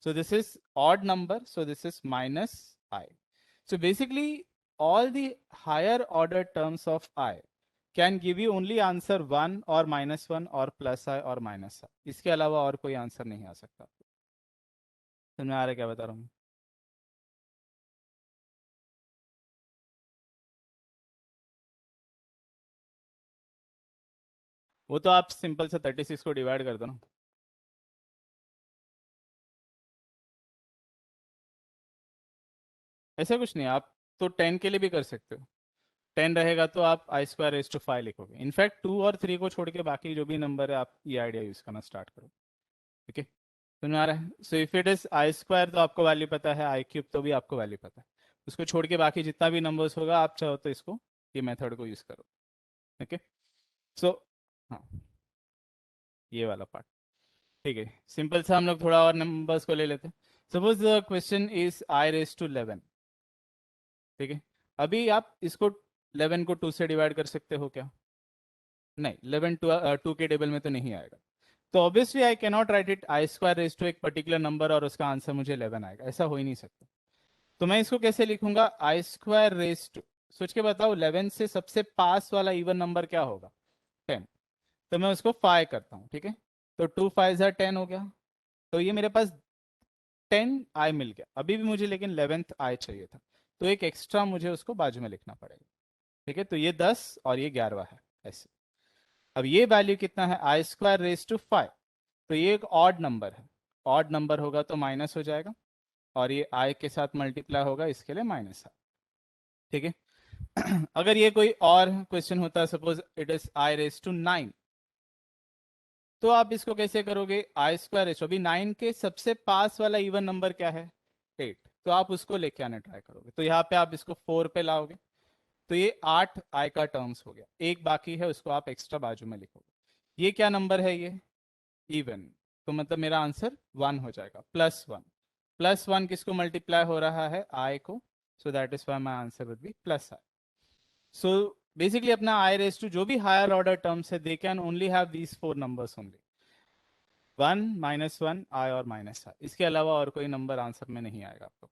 So this is odd number, so this is -i। So basically, all the higher order terms of I can give you only answer 1 or -1 or +i or -i। इसके अलावा और कोई आंसर नहीं आ सकता। समझ में आ रहा है क्या बता रहा हूँ। वो तो आप सिंपल से 36 को डिवाइड कर दो ना। ऐसा कुछ नहीं, आप तो 10 के लिए भी कर सकते हो। 10 रहेगा तो आप आई स्क्वायर रेज टू 5 लिखोगे। इनफैक्ट 2 और 3 को छोड़ के बाकी जो भी नंबर है आप ये आइडिया यूज करना स्टार्ट करो। ठीक है, समझ में आ रहा है। So if it is i square तो आपको वैल्यू पता है, आई क्यूब तो भी आपको वैल्यू पता है, उसको छोड़ के बाकी जितना भी नंबर्स होगा आप चाहो तो इसको ये मेथड को यूज करो। ओके, सो हाँ, ये वाला पार्ट ठीक है। सिंपल सा हम लोग थोड़ा और नंबर्स को ले लेते हैं। Suppose the question is i raise to 11। ठीक है, अभी आप इसको 11 को 2 से डिवाइड कर सकते हो क्या, नहीं, 11 2 के टेबल में तो नहीं आएगा। तो obviously I cannot write it i square raise to एक पर्टिकुलर नंबर और उसका आंसर मुझे 11 आएगा, ऐसा हो ही नहीं सकता। तो मैं इसको कैसे लिखूंगा, आई स्क्वायर रेज टू, सोच के बताओ 11 से सबसे पास वाला इवन नंबर क्या होगा, 10। तो मैं उसको 5 करता हूँ, ठीक है, तो 2 5 10 हो गया। तो ये मेरे पास 10 आई मिल गया, अभी भी मुझे लेकिन 11th आई चाहिए था, तो एक एक्स्ट्रा मुझे उसको बाजू में लिखना पड़ेगा। ठीक है, तो ये 10 और ये 11 है ऐसे। अब ये वैल्यू कितना है, आई स्क्वायर रेज टू 5, तो ये एक ऑड नंबर है, ऑड नंबर होगा तो माइनस हो जाएगा, और ये आई के साथ मल्टीप्लाई होगा, इसके लिए -i। ठीक है, अगर ये कोई और क्वेश्चन होता है, suppose it is i raise to 9, तो आप इसको कैसे करोगे, आई स्क्वायर रेज, अभी 9 के सबसे पास वाला इवन नंबर क्या है, 8, तो आप उसको लेके आने ट्राई करोगे, तो यहाँ पे आप इसको 4 पे लाओगे, तो ये 8 आई का टर्म्स हो गया, एक बाकी है उसको आप एक्स्ट्रा बाजू में लिखोगे। ये क्या नंबर है, ये इवन, तो मतलब मेरा आंसर 1 हो जाएगा, +1। +1 किसको मल्टीप्लाई हो रहा है, आई को, so that is why my answer would be +i। So basically अपना आई रेज टू जो भी हायर ऑर्डर टर्म्स है, they can only have these 4 numbers only, 1 -1 आई और -i, इसके अलावा और कोई नंबर आंसर में नहीं आएगा आपको।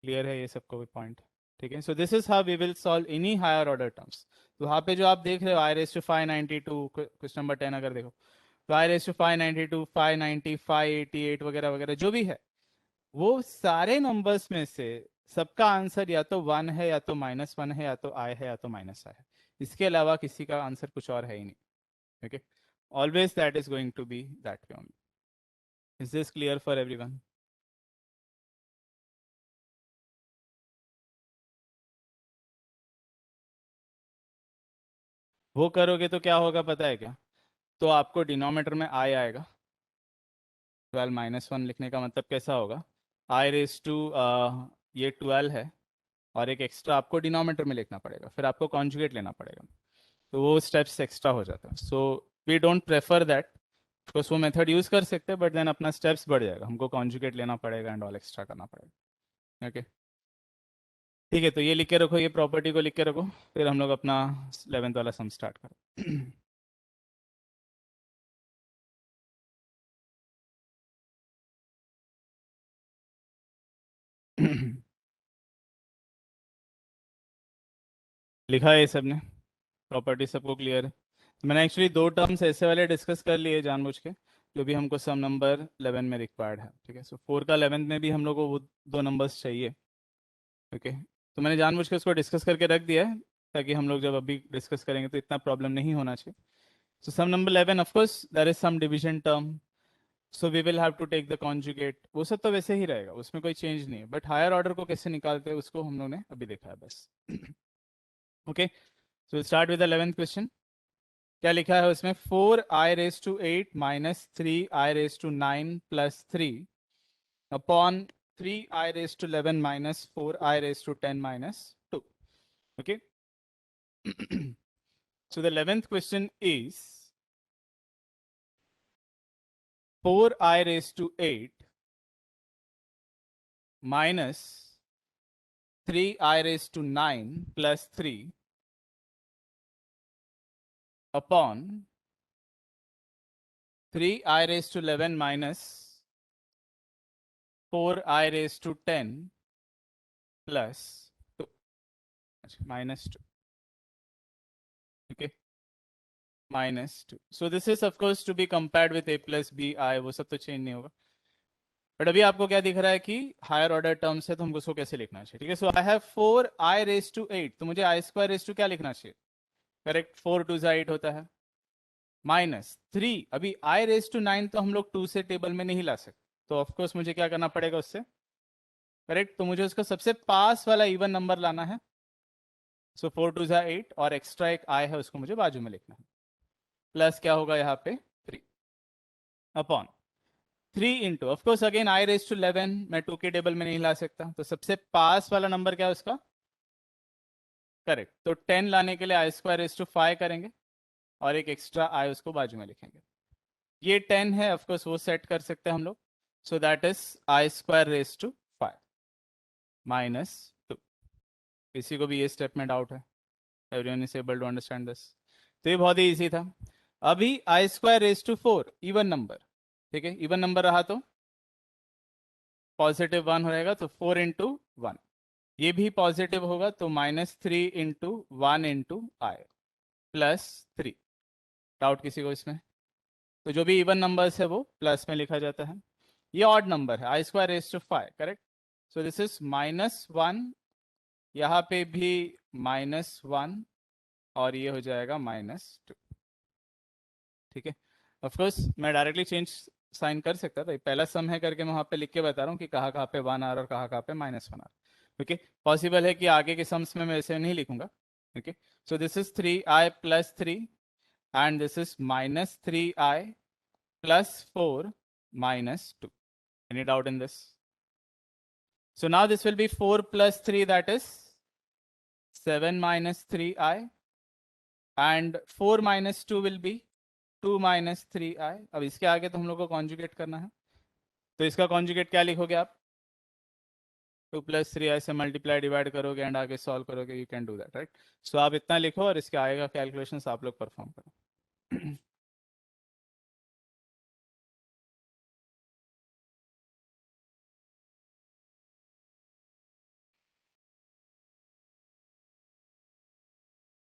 क्लियर है ये सबको भी पॉइंट। ठीक है, so this is how we will solve any higher order terms. तो वहाँ पे जो आप देख रहे हो i raise to 592, question number 10 अगर देखो, तो आई रेज टू 592 590 588 वगैरह वगैरह जो भी है, वो सारे नंबर्स में से सबका आंसर या तो 1 है, या तो -1 है, या तो आई है, या तो -i है, इसके अलावा किसी का आंसर कुछ और है ही नहीं। Okay, always that is going to be that way only. Is this clear for everyone. वो करोगे तो क्या होगा पता है क्या, तो आपको डिनोमिनेटर में आई आएगा, 12 -1 लिखने का मतलब कैसा होगा, आई रेज टू ये 12 है, और एक एक्स्ट्रा आपको डिनोमिनेटर में लिखना पड़ेगा, फिर आपको कॉन्जुगेट लेना पड़ेगा, तो वो स्टेप्स एक्स्ट्रा हो जाता है। So we don't prefer that, because वो मेथड यूज कर सकते हैं, बट देन अपना स्टेप्स बढ़ जाएगा, हमको कॉन्जुगेट लेना पड़ेगा एंड ऑल एक्स्ट्रा करना पड़ेगा। ओके ठीक है, तो ये लिख के रखो, ये प्रॉपर्टी को लिख के रखो, फिर हम लोग अपना 11th वाला सम स्टार्ट करें। लिखा है ये सब ने, प्रॉपर्टी सबको क्लियर है। मैंने एक्चुअली दो टर्म्स ऐसे वाले डिस्कस कर लिए जानबूझ के, जो भी हमको सम नंबर 11 में रिक्वायर्ड है। ठीक है, सो 4 का 11th में भी हम लोग को वो दो नंबर्स चाहिए। ओके, तो मैंने जानबूझ के उसको डिस्कस करके रख दिया है, ताकि हम लोग जब अभी डिस्कस करेंगे तो इतना प्रॉब्लम नहीं होना चाहिए। So some number 11, of course there is some division term, so we will have to take the conjugate. वो सब तो वैसे ही रहेगा, उसमें कोई चेंज नहीं है, बट हायर ऑर्डर को कैसे निकालते हैं उसको हम लोग ने अभी देखा है बस। Okay, so start with the 11th question. क्या लिखा है उसमें, 4i⁻8 minus 3i⁻9 plus 3 upon 3i⁻11 minus 4i⁻10 minus 2। Okay, so the 11th question is 4i⁻8 minus 3i⁻9 plus 3 upon 3i⁻11 minus 4i⁻10 plus 2 minus 2. Okay, minus 2. So this is of course to be compared with a plus bi, वो सब तो change नहीं होगा, but अभी आपको क्या दिख रहा है कि हायर ऑर्डर टर्म्स है, तो हमको उसको कैसे लिखना चाहिए। ठीक है, सो आई हैव 4i⁻8, तो मुझे i² क्या लिखना चाहिए, करेक्ट, 4 2 8 होता है, माइनस 3, अभी i⁻9 तो हम लोग 2 से टेबल में नहीं ला सकते, तो ऑफकोर्स मुझे क्या करना पड़ेगा उससे, करेक्ट, तो मुझे उसका सबसे पास वाला इवन नंबर लाना है। सो 4 2 8 और एक्स्ट्रा एक i है उसको मुझे बाजू में लिखना है, प्लस क्या होगा यहाँ पे 3 upon 3 into, of course again i⁻11 मैं 2 के टेबल में नहीं ला सकता, तो सबसे पास वाला नंबर क्या है उसका, करेक्ट, तो 10 लाने के लिए i²5 करेंगे और एक एक्स्ट्रा i उसको बाजू में लिखेंगे। ये 10 है, ऑफकोर्स वो सेट कर सकते हैं हम लोग, सो दैट इज i²5 माइनस 2। किसी को भी ये स्टेप में डाउट है, everyone is able to understand this, तो ये बहुत ही इजी था। अभी i²4 इवन नंबर, ठीक है, इवन नंबर रहा तो पॉजिटिव 1 रहेगा, तो 4 इंटू 1, ये भी पॉजिटिव होगा, तो -3 into 1 into i plus 3। Doubt किसी को इसमें, तो जो भी इवन नंबर्स है वो प्लस में लिखा जाता है, ये ऑड नंबर है i²5, correct, so this is -1, यहाँ पे भी -1 और ये हो जाएगा -2। ठीक है, ऑफकोर्स मैं डायरेक्टली चेंज साइन कर सकता था, पहला सम है करके मैं वहाँ पे लिख के बता रहा हूँ कि कहाँ कहाँ पे 1 आ रहा है और कहाँ कहाँ पे -1 आ रहा है। ओके, पॉसिबल है कि आगे के सम्स में मैं ऐसे नहीं लिखूंगा। Okay, so this is 3i plus 3 and this is -3i plus 4 minus 2. Any doubt in this? So now this will be 4 plus 3, that is 7 minus 3i, and 4 minus 2 will be 2 minus 3i. अब इसके आगे तो हम लोग को conjugate करना है, तो इसका कॉन्जुगेट क्या लिखोगे आप, 2 प्लस 3i से मल्टीप्लाई डिवाइड करोगे एंड आगे सॉल्व करोगे, you can do that, right. So आप इतना लिखो और इसके आगे का कैलकुलेशन आप लोग परफॉर्म करो।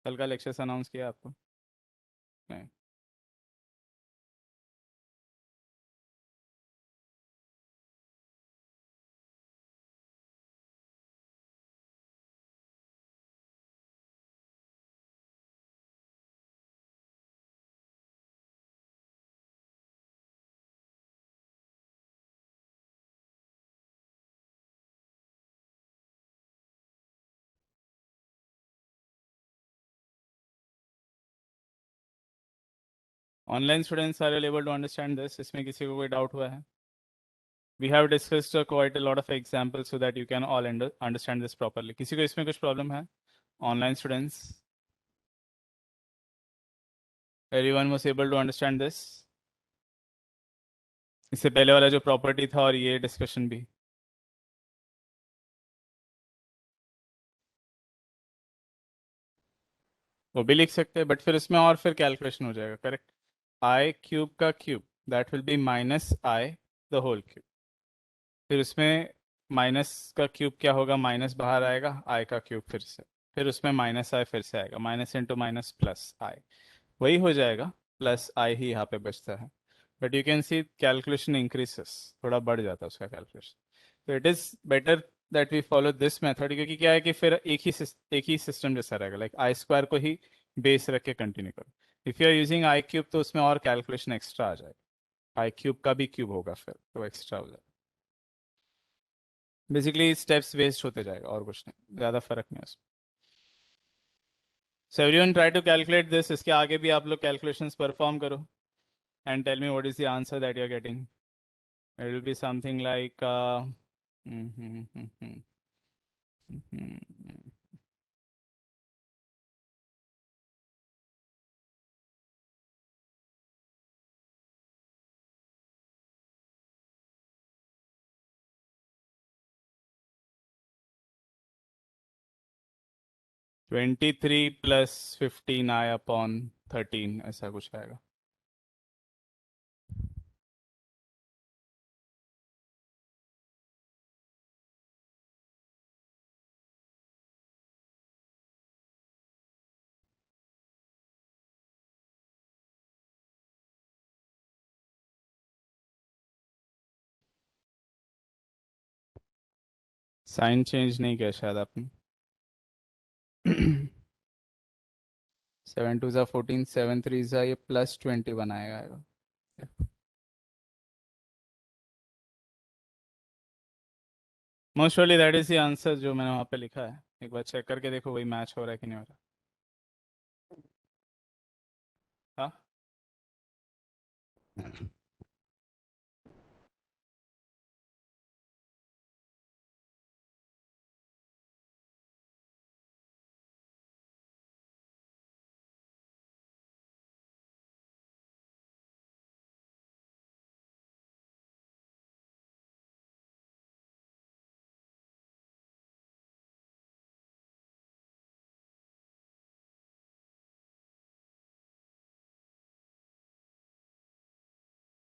कल का लेक्चर्स अनाउंस किया आपको नहीं? Online students are able to understand this, इसमें किसी को कोई डाउट हुआ है? We have discussed quite a lot of examples so that you can all understand this properly. किसी को इसमें कुछ प्रॉब्लम है, online students? Everyone was able to understand this? इससे पहले वाला जो प्रॉपर्टी था और ये डिस्कशन भी। वो भी लिख सकते हैं, बट फिर इसमें और फिर कैलकुलेशन हो जाएगा, करेक्ट? आई क्यूब का cube, that will be minus i the whole cube. फिर उसमें माइनस का क्यूब क्या होगा, माइनस बाहर आएगा, आई का क्यूब फिर उसमें माइनस आई फिर से आएगा, माइनस इंटू माइनस प्लस आई, वही हो जाएगा, प्लस आई ही यहाँ पे बचता है। But you can see calculation increases, थोड़ा बढ़ जाता है उसका कैलकुलेशन। तो it is better that we follow this method, क्योंकि क्या है कि फिर एक ही सिस्टम जैसा रहेगा, लाइक आई स्क्वायर को ही बेस रख के कंटिन्यू करो। If you are using i cube तो उसमें और कैलकुलेशन एक्स्ट्रा आ जाएगा, आई क्यूब का भी क्यूब होगा फिर तो एक्स्ट्रा हो जाएगा। बेसिकली स्टेप्स वेस्ट होते जाएगा और कुछ नहीं, ज़्यादा फर्क नहीं है उसमें। So everyone try to calculate this, इसके आगे भी आप लोग कैलकुलेशंस परफॉर्म करो and tell me what is the answer that you're getting. It will be something like mhm, mhm, mhm. 23 plus 15 I upon 13 ऐसा कुछ आएगा। साइन चेंज नहीं किया शायद आपने। 7 2 ज़ा 14, 7 3 ज़ा ये प्लस 21 आएगा। Most probably that is the answer जो मैंने वहाँ पे लिखा है, एक बार चेक करके देखो वही मैच हो रहा है कि नहीं हो रहा। हाँ,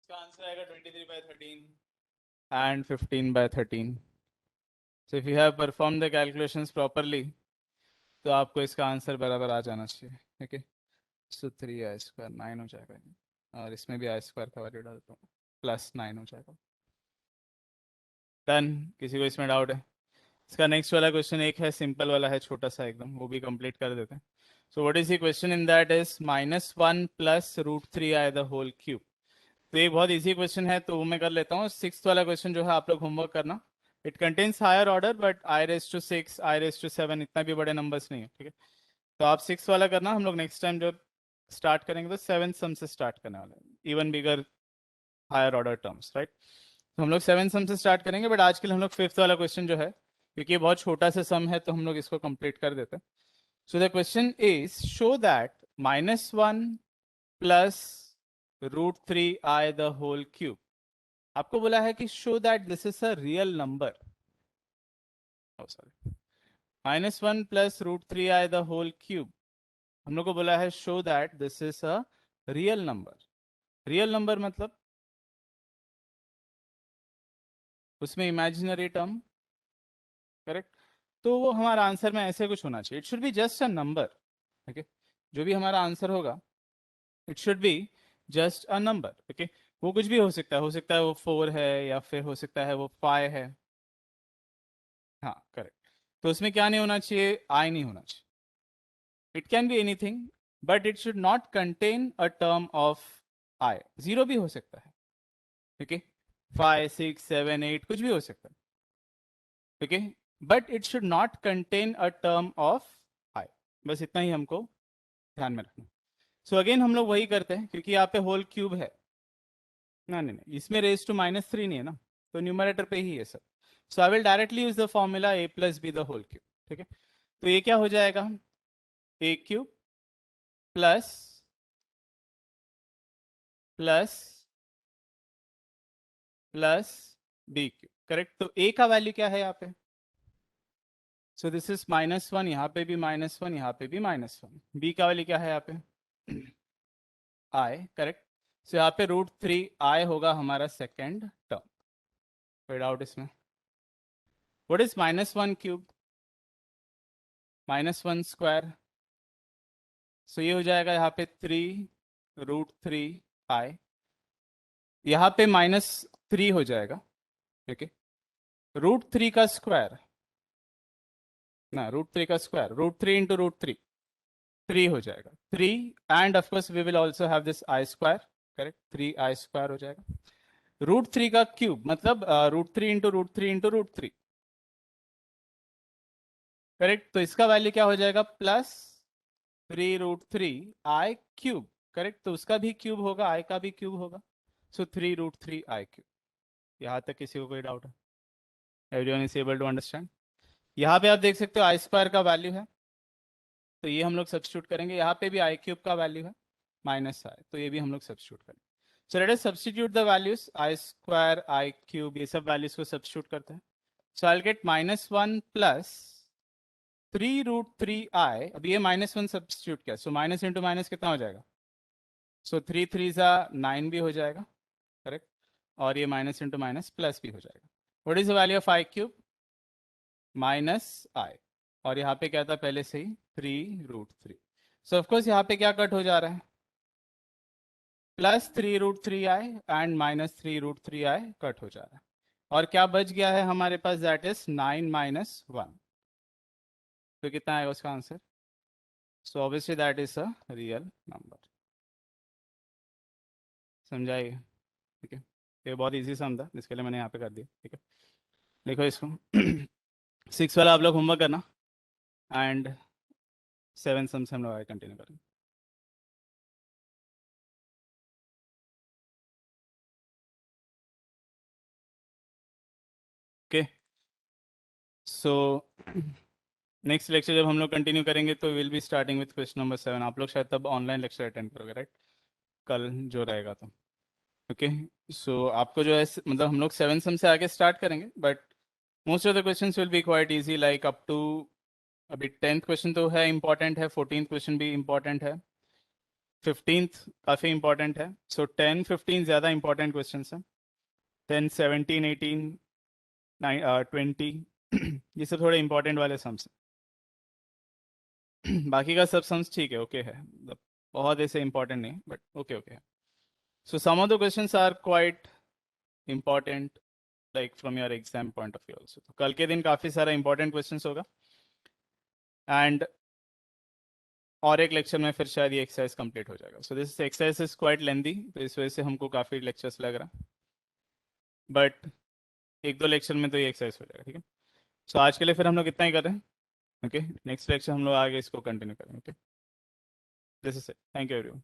इसका आंसर आएगा 23/13 and 15/13। So if you have performed the calculations properly, तो आपको इसका आंसर बराबर आ जाना चाहिए। ठीक है, सो 3 i² 9 हो जाएगा, और इसमें भी i² का वैल्यू डालता हूँ, प्लस 9 हो जाएगा। डन। किसी को इसमें डाउट है? इसका नेक्स्ट वाला क्वेश्चन एक है, सिंपल वाला है, छोटा सा एकदम, वो भी कंप्लीट कर देते हैं। So what is the question in that is -1 plus √3i the whole cube. तो ये बहुत इजी क्वेश्चन है, तो वो मैं कर लेता हूँ। सिक्स वाला क्वेश्चन जो है आप लोग होमवर्क करना। It contains higher order, but i⁻⁶ i⁻⁷ इतना भी बड़े नंबर्स नहीं है, ठीक है? तो आप 6 वाला करना, हम लोग नेक्स्ट टाइम जब स्टार्ट करेंगे तो 7 सम से स्टार्ट करने वाले हैं, even bigger higher order terms, right? तो हम लोग 7 सम से स्टार्ट करेंगे, बट आज के लिए हम लोग 5th वाला क्वेश्चन जो है, क्योंकि ये बहुत छोटा सा सम है, तो हम लोग इसको कंप्लीट कर देते हैं। So the question is show that -1 plus √3i the whole cube. आपको बोला है कि show that this is a real number, sorry, -1 plus √3i the whole cube. हम लोग को बोला है show that this is a real number. Real number मतलब उसमें इमेजिनरी टर्म, करेक्ट? तो वो हमारा आंसर में ऐसे कुछ होना चाहिए, it should be just a number. Okay, जो भी हमारा आंसर होगा, it should be just a number. Okay, वो कुछ भी हो सकता है वो 4 है, या फिर हो सकता है वो 5 है। हाँ, करेक्ट। तो उसमें क्या नहीं होना चाहिए, आई नहीं होना चाहिए। It can be anything, but it should not contain a term of I. Zero भी हो सकता है, ओके, 5 6 7 8 कुछ भी हो सकता है, okay, but it should not contain a term of i. बस इतना ही हमको ध्यान में रखना। सो अगेन हम लोग वही करते हैं, क्योंकि यहाँ पे होल क्यूब है ना, नहीं, इसमें रेज टू -3 नहीं है ना, तो न्यूमरेटर पे ही है सब। So I will directly use the formula a + b the whole cube. ठीक है, तो ये क्या हो जाएगा, a³ plus plus b cube, correct. तो a का वैल्यू क्या है यहाँ पे? सो दिस इज -1, यहाँ पे भी -1, यहाँ पे भी -1। b का वैल्यू क्या है यहाँ पे? i, correct. सो यहाँ पे √3i होगा हमारा सेकेंड टर्म। कोई डाउट इसमें? What is -1 cube? -1 square. So ये हो जाएगा यहाँ पे 3√3i, यहाँ पे -3 हो जाएगा, ठीक है। √3 का स्क्वायर, ना √3 का स्क्वायर, √3 इंटू √3, 3 हो जाएगा 3, and of course we will also have this i square, correct. 3i square हो जाएगा। √3 का क्यूब मतलब √3 इंटू √3 इंटू √3, करेक्ट। तो इसका वैल्यू क्या हो जाएगा? +3√3i cube, correct. तो उसका भी क्यूब होगा, i का भी क्यूब होगा। So 3√3i cube. यहाँ तक किसी को कोई डाउट है? Everyone is able to understand? यहाँ पे आप देख सकते हो i स्क्वायर का वैल्यू है, तो ये हम लोग सब्स्टिट्यूट करेंगे। यहाँ पे भी i क्यूब का वैल्यू है -i, तो ये भी हम लोग सब्स्टिट्यूट करेंगे। सो let us substitute the values, i square, i cube, ये सब वैल्यूज को सब्स्टिट्यूट करते हैं। So I get -1 plus 3√3i। अब ये -1 सब्स्टिट्यूट किया, सो माइनस इंटू माइनस कितना हो जाएगा? सो 3 3 ज़ा 9 भी हो जाएगा, करेक्ट। और ये माइनस इंटू माइनस प्लस भी हो जाएगा। What is the value of i cube? -i। और यहाँ पे क्या था पहले से ही? 3√3। सो ऑफकोर्स यहाँ पे क्या कट हो जा रहा है? +3√3i एंड -3√3i कट हो जा रहा है। और क्या बच गया है हमारे पास? That is 9 - 1। तो कितना आएगा उसका answer? So obviously that is a real number. समझाइए, ठीक है। ये बहुत इजी सम था, जिसके लिए मैंने यहाँ पे कर दिया, ठीक है। देखो इसको 6 वाला आप लोग होमवर्क करना, एंड 7 सम से हम लोग आगे कंटिन्यू करेंगे। ओके, सो नेक्स्ट लेक्चर जब हम लोग कंटिन्यू करेंगे तो will be starting with question number 7। आप लोग शायद तब ऑनलाइन लेक्चर अटेंड करोगे, राइट? कल जो रहेगा तो ओके। सो आपको जो है मतलब हम लोग 7 सम से आगे स्टार्ट करेंगे, but most of the questions will be quite easy, like up to अभी 10th क्वेश्चन तो है इंपॉर्टेंट है, 14th क्वेश्चन भी इंपॉर्टेंट है, 15th काफ़ी इंपॉर्टेंट है। सो 10 15 ज़्यादा इंपॉर्टेंट क्वेश्चन हैं। 10 17 18 20 ये सब थोड़े इंपॉर्टेंट वाले सम्स हैं। बाकी का सब सम्स ठीक है, ओके है, मतलब बहुत ऐसे इंपॉर्टेंट नहीं, बट ओके ओके है। So some of the questions are quite important, like from your exam point of view also. तो कल के दिन काफ़ी सारा इंपॉर्टेंट क्वेश्चंस होगा, एंड और एक लेक्चर में फिर शायद ये एक्सरसाइज कंप्लीट हो जाएगा। So this exercise is quite lengthy, तो इस वजह से हमको काफ़ी लेक्चर्स लग रहा, बट एक दो लेक्चर में तो ये एक्सरसाइज हो जाएगा, ठीक है। सो आज के लिए फिर हम लोग इतना ही कर रहे हैं, ओके। नेक्स्ट लेक्चर हम लोग आगे इसको कंटिन्यू करेंगे, okay. This is it, thank you everyone.